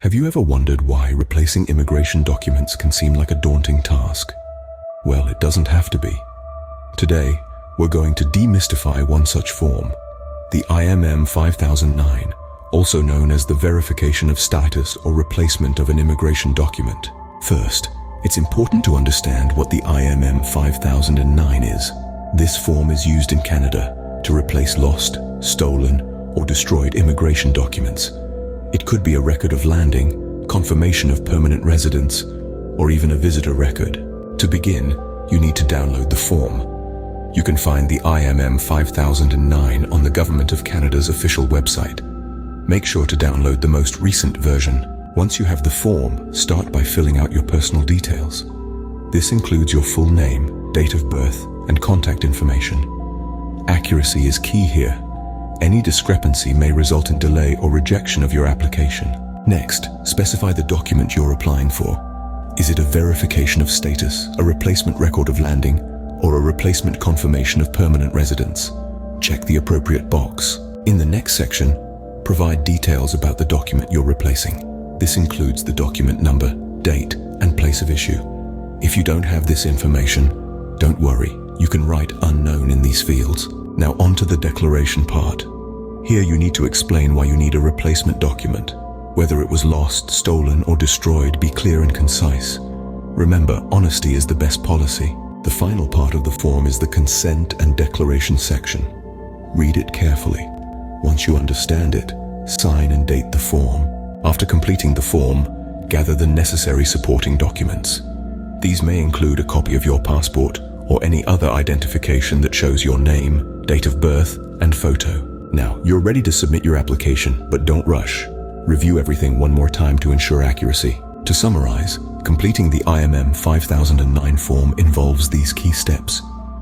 Have you ever wondered why replacing immigration documents can seem like a daunting task? Well, it doesn't have to be. Today, we're going to demystify one such form, the IMM 5009, also known as the verification of status or replacement of an immigration document. First, it's important to understand what the IMM 5009 is. This form is used in Canada to replace lost, stolen, or destroyed immigration documents. It could be a record of landing, confirmation of permanent residence, or even a visitor record. To begin, you need to download the form. You can find the IMM 5009 on the Government of Canada's official website. Make sure to download the most recent version. Once you have the form, start by filling out your personal details. This includes your full name, date of birth, and contact information. Accuracy is key here. Any discrepancy may result in delay or rejection of your application. Next, specify the document you're applying for. Is it a verification of status, a replacement record of landing, or a replacement confirmation of permanent residence? Check the appropriate box. In the next section, provide details about the document you're replacing. This includes the document number, date, and place of issue. If you don't have this information, don't worry, you can write unknown in these fields. Now on to the declaration part. Here you need to explain why you need a replacement document. Whether it was lost, stolen, or destroyed, be clear and concise. Remember, honesty is the best policy. The final part of the form is the consent and declaration section. Read it carefully. Once you understand it, sign and date the form. After completing the form, gather the necessary supporting documents. These may include a copy of your passport or any other identification that shows your name, date of birth, and photo. Now, you're ready to submit your application, but don't rush. Review everything one more time to ensure accuracy. To summarize, completing the IMM 5009 form involves these key steps: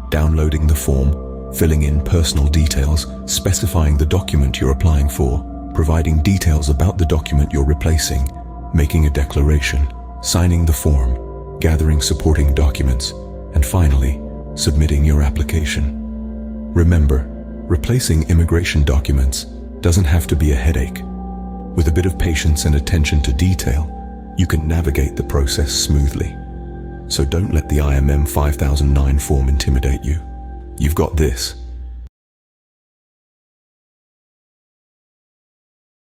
downloading the form, filling in personal details, specifying the document you're applying for, providing details about the document you're replacing, making a declaration, signing the form, gathering supporting documents, and finally, submitting your application. Remember, replacing immigration documents doesn't have to be a headache. With a bit of patience and attention to detail, you can navigate the process smoothly. So don't let the IMM 5009 form intimidate you. You've got this.